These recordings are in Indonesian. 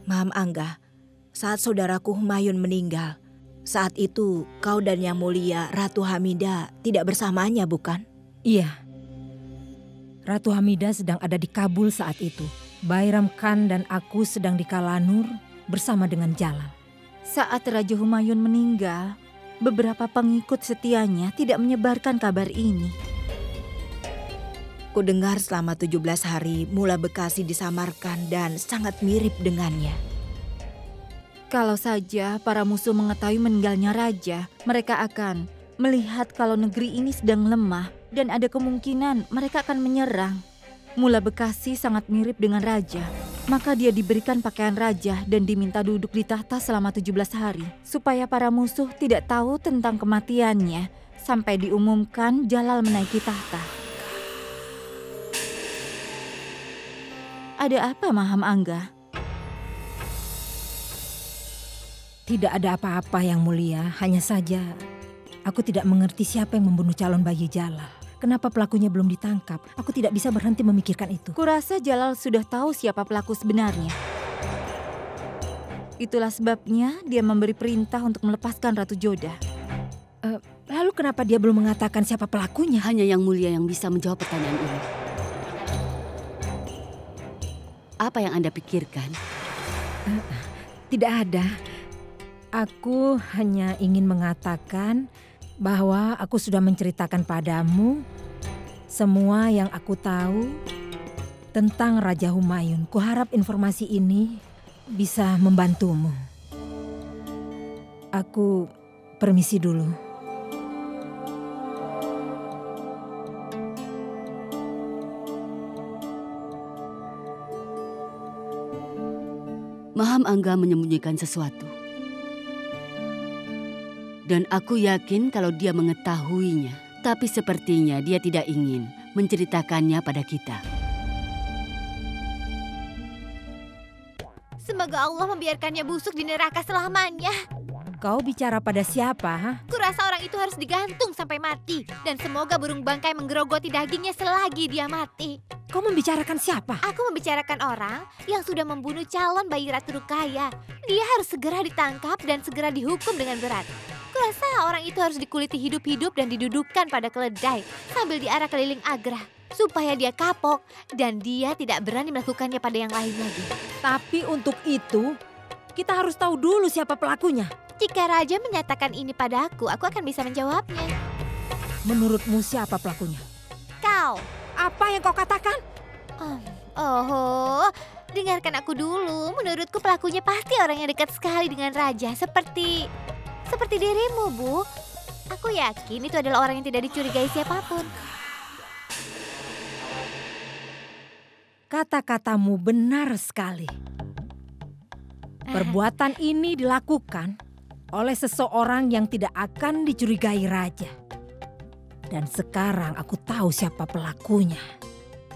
Maham Angga, saat saudaraku Humayun meninggal, saat itu kau dan Yang Mulia Ratu Hamidah tidak bersamanya, bukan? Iya. Ratu Hamidah sedang ada di Kabul saat itu. Bairam Khan dan aku sedang di Kalanur bersama dengan Jalal. Saat Raja Humayun meninggal, beberapa pengikut setianya tidak menyebarkan kabar ini. Kudengar selama 17 hari Mula Bekasi disamarkan dan sangat mirip dengannya. Kalau saja para musuh mengetahui meninggalnya raja, mereka akan melihat kalau negeri ini sedang lemah dan ada kemungkinan mereka akan menyerang. Mula Bekasi sangat mirip dengan raja, maka dia diberikan pakaian raja dan diminta duduk di tahta selama 17 hari, supaya para musuh tidak tahu tentang kematiannya sampai diumumkan Jalal menaiki tahta. Ada apa, Maham Angga? Tidak ada apa-apa Yang Mulia, hanya saja aku tidak mengerti siapa yang membunuh calon bayi Jalal. Kenapa pelakunya belum ditangkap? Aku tidak bisa berhenti memikirkan itu. Kurasa Jalal sudah tahu siapa pelaku sebenarnya. Itulah sebabnya dia memberi perintah untuk melepaskan Ratu Joda. Lalu kenapa dia belum mengatakan siapa pelakunya? Hanya Yang Mulia yang bisa menjawab pertanyaan ini. Apa yang Anda pikirkan? Tidak ada. Aku hanya ingin mengatakan bahwa aku sudah menceritakan padamu semua yang aku tahu tentang Raja Humayun. Kuharap informasi ini bisa membantumu. Aku permisi dulu. Maham Angga menyembunyikan sesuatu. Dan aku yakin kalau dia mengetahuinya. Tapi sepertinya dia tidak ingin menceritakannya pada kita. Semoga Allah membiarkannya busuk di neraka selamanya. Kau bicara pada siapa? Ha? Kurasa orang itu harus digantung sampai mati. Dan semoga burung bangkai menggerogoti dagingnya selagi dia mati. Kau membicarakan siapa? Aku membicarakan orang yang sudah membunuh calon bayi Ratu Rukaya. Dia harus segera ditangkap dan segera dihukum dengan berat. Kurasa orang itu harus dikuliti hidup-hidup dan didudukkan pada keledai sambil diarak keliling Agra. Supaya dia kapok dan dia tidak berani melakukannya pada yang lain lagi. Tapi untuk itu, kita harus tahu dulu siapa pelakunya. Jika Raja menyatakan ini padaku, aku akan bisa menjawabnya. Menurutmu siapa pelakunya? Kau. Apa yang kau katakan? Dengarkan aku dulu. Menurutku pelakunya pasti orang yang dekat sekali dengan Raja. Seperti dirimu, Bu. Aku yakin itu adalah orang yang tidak dicurigai siapapun. Kata-katamu benar sekali. Perbuatan ini dilakukan oleh seseorang yang tidak akan dicurigai Raja. Dan sekarang aku tahu siapa pelakunya.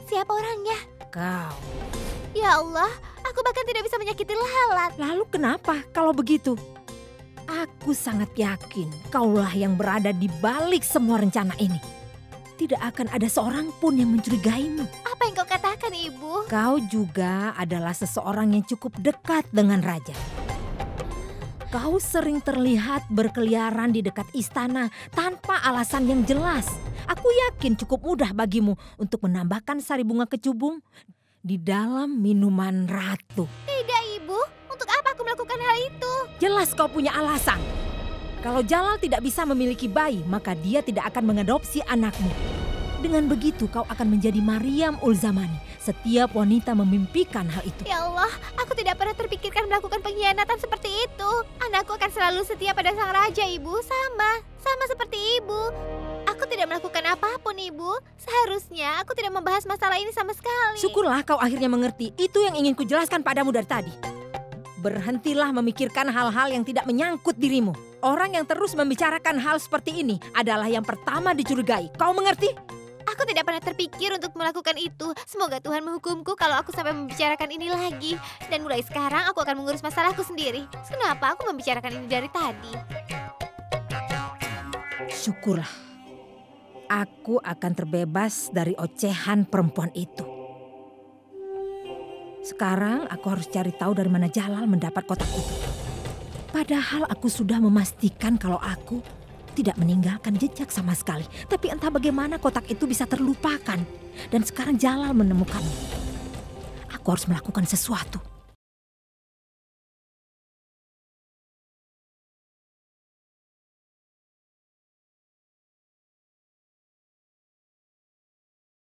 Siapa orangnya? Kau. Ya Allah, aku bahkan tidak bisa menyakiti lalat. Lalu kenapa kalau begitu? Aku sangat yakin kaulah yang berada di balik semua rencana ini. Tidak akan ada seorang pun yang mencurigaimu. Apa yang kau katakan, Ibu? Kau juga adalah seseorang yang cukup dekat dengan Raja. Kau sering terlihat berkeliaran di dekat istana tanpa alasan yang jelas. Aku yakin cukup mudah bagimu untuk menambahkan sari bunga kecubung di dalam minuman ratu. Tidak, Ibu. Untuk apa aku melakukan hal itu? Jelas kau punya alasan. Kalau Jalal tidak bisa memiliki bayi, maka dia tidak akan mengadopsi anakmu. Dengan begitu kau akan menjadi Maryam Ul-Zamani. Setiap wanita memimpikan hal itu. Ya Allah, aku tidak pernah terpikirkan melakukan pengkhianatan seperti itu. Anakku akan selalu setia pada sang raja, Ibu. Sama seperti Ibu. Aku tidak melakukan apapun, Ibu. Seharusnya aku tidak membahas masalah ini sama sekali. Syukurlah kau akhirnya mengerti. Itu yang ingin kujelaskan padamu dari tadi. Berhentilah memikirkan hal-hal yang tidak menyangkut dirimu. Orang yang terus membicarakan hal seperti ini adalah yang pertama dicurigai. Kau mengerti? Aku tidak pernah terpikir untuk melakukan itu. Semoga Tuhan menghukumku kalau aku sampai membicarakan ini lagi. Dan mulai sekarang aku akan mengurus masalahku sendiri. Kenapa aku membicarakan ini dari tadi? Syukurlah. Aku akan terbebas dari ocehan perempuan itu. Sekarang aku harus cari tahu dari mana Jalal mendapat kotak itu. Padahal aku sudah memastikan kalau aku tidak meninggalkan jejak sama sekali. Tapi entah bagaimana kotak itu bisa terlupakan. Dan sekarang Jalal menemukannya. Aku harus melakukan sesuatu.